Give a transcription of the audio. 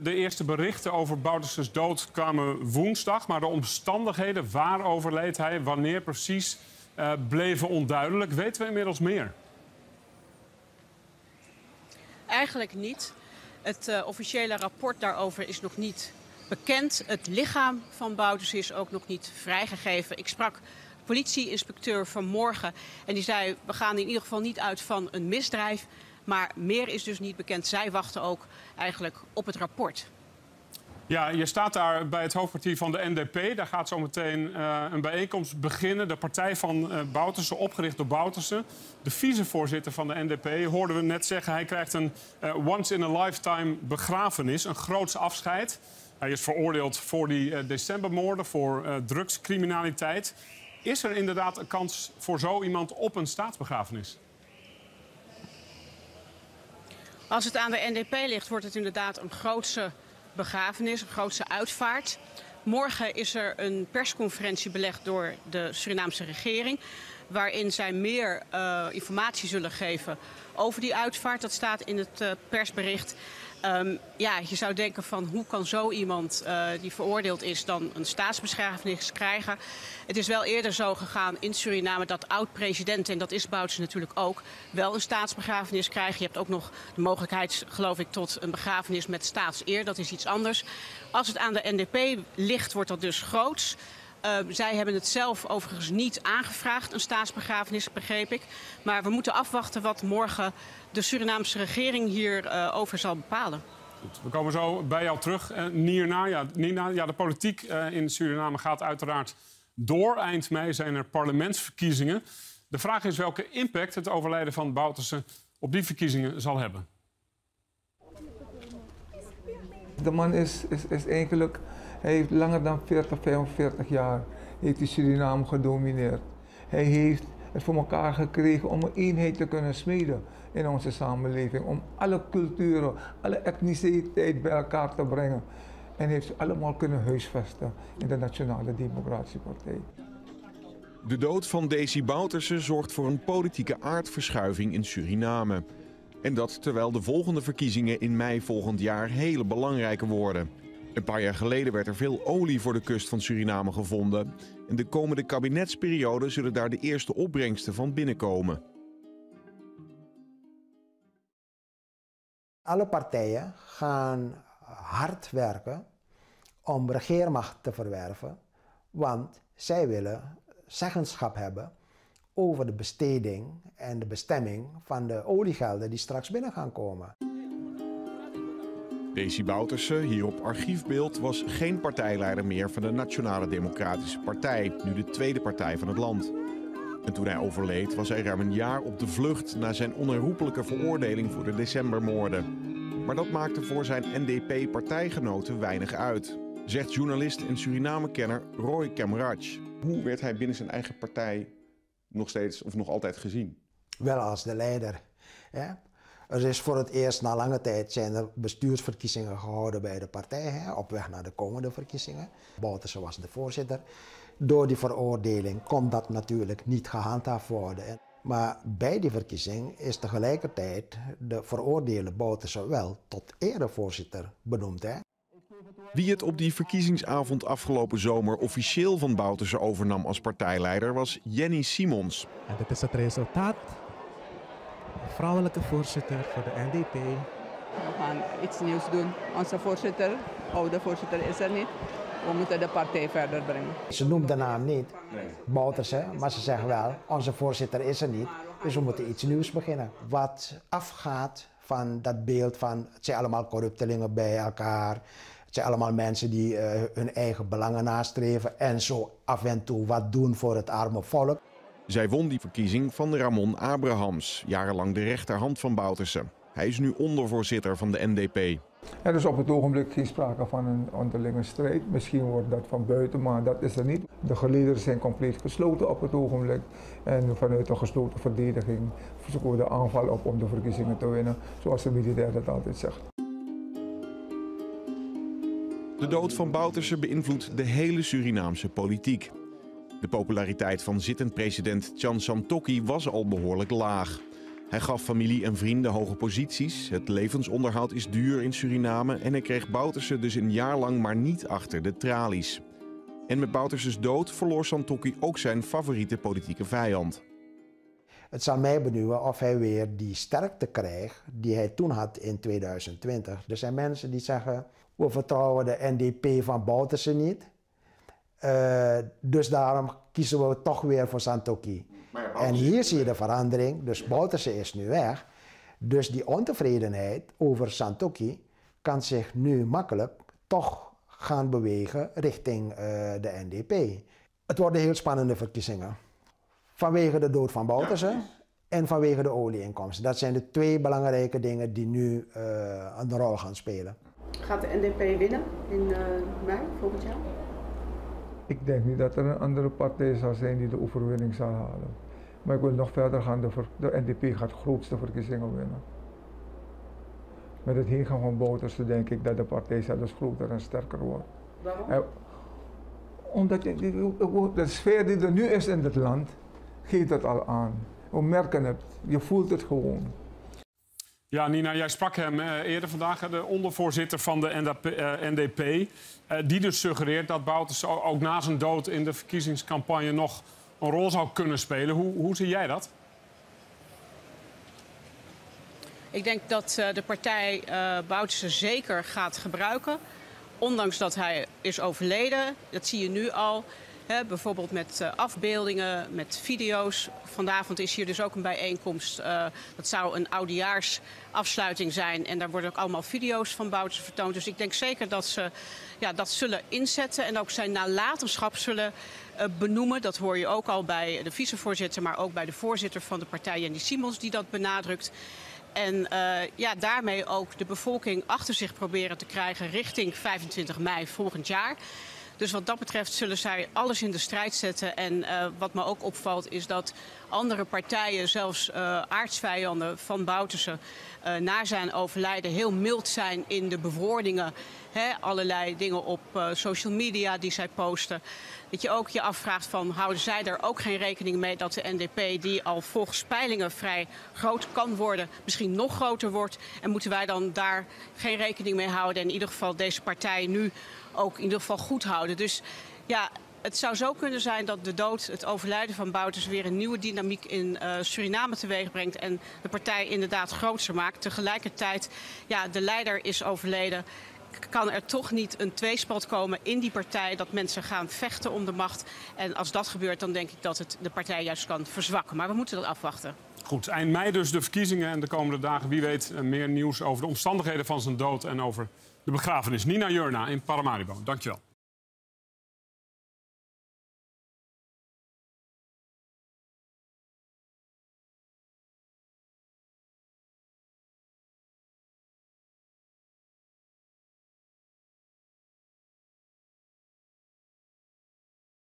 De eerste berichten over Boutersens dood kwamen woensdag, maar de omstandigheden, waar overleed hij, wanneer precies, bleven onduidelijk. Weten we inmiddels meer? Eigenlijk niet. Het officiële rapport daarover is nog niet bekend. Het lichaam van Boutersen is ook nog niet vrijgegeven. Ik sprak politie-inspecteur vanmorgen en die zei: we gaan in ieder geval niet uit van een misdrijf. Maar meer is dus niet bekend. Zij wachten ook eigenlijk op het rapport. Ja, je staat daar bij het hoofdkwartier van de NDP. Daar gaat zo meteen een bijeenkomst beginnen. De partij van Boutersen, opgericht door Boutersen. De vicevoorzitter van de NDP, hoorden we net zeggen, hij krijgt een once-in-a-lifetime begrafenis. Een groots afscheid. Hij is veroordeeld voor die decembermoorden, voor drugscriminaliteit. Is er inderdaad een kans voor zo iemand op een staatsbegrafenis? Als het aan de NDP ligt, wordt het inderdaad een grootse begrafenis, een grootse uitvaart. Morgen is er een persconferentie belegd door de Surinaamse regering, waarin zij meer informatie zullen geven over die uitvaart. Dat staat in het persbericht. Ja, je zou denken van hoe kan zo iemand die veroordeeld is dan een staatsbegrafenis krijgen. Het is wel eerder zo gegaan in Suriname dat oud-presidenten, en dat is Boutersen natuurlijk ook, wel een staatsbegrafenis krijgen. Je hebt ook nog de mogelijkheid, geloof ik, tot een begrafenis met staatseer. Dat is iets anders. Als het aan de NDP ligt, wordt dat dus groots. Zij hebben het zelf overigens niet aangevraagd, een staatsbegrafenis, begreep ik. Maar we moeten afwachten wat morgen de Surinaamse regering hierover zal bepalen. Goed, we komen zo bij jou terug. Nina, de politiek in Suriname gaat uiteraard door. Eind mei zijn er parlementsverkiezingen. De vraag is welke impact het overlijden van Boutersen op die verkiezingen zal hebben. De man is eigenlijk... Hij heeft langer dan 40, 45 jaar heeft hij Suriname gedomineerd. Hij heeft het voor elkaar gekregen om een eenheid te kunnen smeden in onze samenleving. Om alle culturen, alle etniciteit bij elkaar te brengen. En heeft ze allemaal kunnen huisvesten in de Nationale Democratische Partij. De dood van Desi Boutersen zorgt voor een politieke aardverschuiving in Suriname. En dat terwijl de volgende verkiezingen in mei volgend jaar hele belangrijke worden. Een paar jaar geleden werd er veel olie voor de kust van Suriname gevonden. En de komende kabinetsperiode zullen daar de eerste opbrengsten van binnenkomen. Alle partijen gaan hard werken om regeermacht te verwerven. Want zij willen zeggenschap hebben over de besteding en de bestemming van de oliegelden die straks binnen gaan komen. Desi Boutersen, hier op archiefbeeld, was geen partijleider meer van de Nationale Democratische Partij, nu de tweede partij van het land. En toen hij overleed was hij ruim een jaar op de vlucht na zijn onherroepelijke veroordeling voor de decembermoorden. Maar dat maakte voor zijn NDP-partijgenoten weinig uit, zegt journalist en Suriname-kenner Roy Kemraj. Hoe werd hij binnen zijn eigen partij nog steeds of nog altijd gezien? Wel als de leider. Ja? Er is voor het eerst na lange tijd zijn er bestuursverkiezingen gehouden bij de partij, op weg naar de komende verkiezingen. Boutersen was de voorzitter. Door die veroordeling kon dat natuurlijk niet gehandhaafd worden. Maar bij die verkiezing is tegelijkertijd de veroordeelde Boutersen wel tot erevoorzitter benoemd. Wie het op die verkiezingsavond afgelopen zomer officieel van Boutersen overnam als partijleider was Jenny Simons. En dit is het resultaat. Vrouwelijke voorzitter voor de NDP. We gaan iets nieuws doen. Onze voorzitter, oude voorzitter, is er niet. We moeten de partij verder brengen. Ze noemt de naam niet, Boutersen, maar ze zeggen wel, onze voorzitter is er niet. Dus we moeten iets nieuws beginnen. Wat afgaat van dat beeld van het zijn allemaal corruptelingen bij elkaar. Het zijn allemaal mensen die hun eigen belangen nastreven en zo af en toe wat doen voor het arme volk. Zij won die verkiezing van Ramon Abrahams, jarenlang de rechterhand van Boutersen. Hij is nu ondervoorzitter van de NDP. Er is op het ogenblik geen sprake van een onderlinge strijd. Misschien wordt dat van buiten, maar dat is er niet. De gelederen zijn compleet gesloten op het ogenblik. En vanuit een gesloten verdediging zoeken we de aanval op om de verkiezingen te winnen, zoals de militair dat altijd zegt. De dood van Boutersen beïnvloedt de hele Surinaamse politiek. De populariteit van zittend president Chan Santokki was al behoorlijk laag. Hij gaf familie en vrienden hoge posities. Het levensonderhoud is duur in Suriname en hij kreeg Bouterse dus een jaar lang maar niet achter de tralies. En met Bouterses dood verloor Santokki ook zijn favoriete politieke vijand. Het zal mij benieuwen of hij weer die sterkte krijgt die hij toen had in 2020. Er zijn mensen die zeggen, we vertrouwen de NDP van Bouterse niet. Dus daarom kiezen we toch weer voor Santokki. En hier zie je de verandering. Dus Bouterse is nu weg. Dus die ontevredenheid over Santokki kan zich nu makkelijk toch gaan bewegen richting de NDP. Het worden heel spannende verkiezingen. Vanwege de dood van Bouterse en vanwege de olieinkomsten. Dat zijn de twee belangrijke dingen die nu een rol gaan spelen. Gaat de NDP winnen in mei volgend jaar? Ik denk niet dat er een andere partij zal zijn die de overwinning zal halen. Maar ik wil nog verder gaan. De NDP gaat de grootste verkiezingen winnen. Met het heengaan van Bouterse denk ik dat de partij zelfs groter en sterker wordt. Waarom? Omdat de sfeer die er nu is in het land, geeft dat al aan. We merken het. Je voelt het gewoon. Ja, Nina, jij sprak hem eerder vandaag, de ondervoorzitter van de NDP. Die dus suggereert dat Bouterse ook na zijn dood in de verkiezingscampagne nog een rol zou kunnen spelen. Hoe zie jij dat? Ik denk dat de partij Bouterse zeker gaat gebruiken. Ondanks dat hij is overleden. Dat zie je nu al. Bijvoorbeeld met afbeeldingen, met video's. Vanavond is hier dus ook een bijeenkomst. Dat zou een oudejaarsafsluiting zijn. En daar worden ook allemaal video's van Bouterse vertoond. Dus ik denk zeker dat ze dat zullen inzetten. En ook zijn nalatenschap zullen benoemen. Dat hoor je ook al bij de vicevoorzitter, maar ook bij de voorzitter van de partij, Jenny Simons, die dat benadrukt. En daarmee ook de bevolking achter zich proberen te krijgen richting 25 mei volgend jaar. Dus wat dat betreft zullen zij alles in de strijd zetten. En wat me ook opvalt is dat andere partijen, zelfs aardsvijanden van Bouterse, na zijn overlijden heel mild zijn in de bewoordingen. Allerlei dingen op social media die zij posten. Dat je ook je afvraagt van, houden zij er ook geen rekening mee dat de NDP, die al volgens peilingen vrij groot kan worden, misschien nog groter wordt. En moeten wij dan daar geen rekening mee houden en in ieder geval deze partij nu ook in ieder geval goed houden. Dus ja, het zou zo kunnen zijn dat de dood, het overlijden van Bouterse weer een nieuwe dynamiek in Suriname teweeg brengt en de partij inderdaad groter maakt. Tegelijkertijd, de leider is overleden. Kan er toch niet een tweespalt komen in die partij, dat mensen gaan vechten om de macht. En als dat gebeurt, dan denk ik dat het de partij juist kan verzwakken. Maar we moeten dat afwachten. Goed, eind mei dus de verkiezingen en de komende dagen, wie weet, meer nieuws over de omstandigheden van zijn dood en over de begrafenis. Nina Jurna in Paramaribo, dankjewel.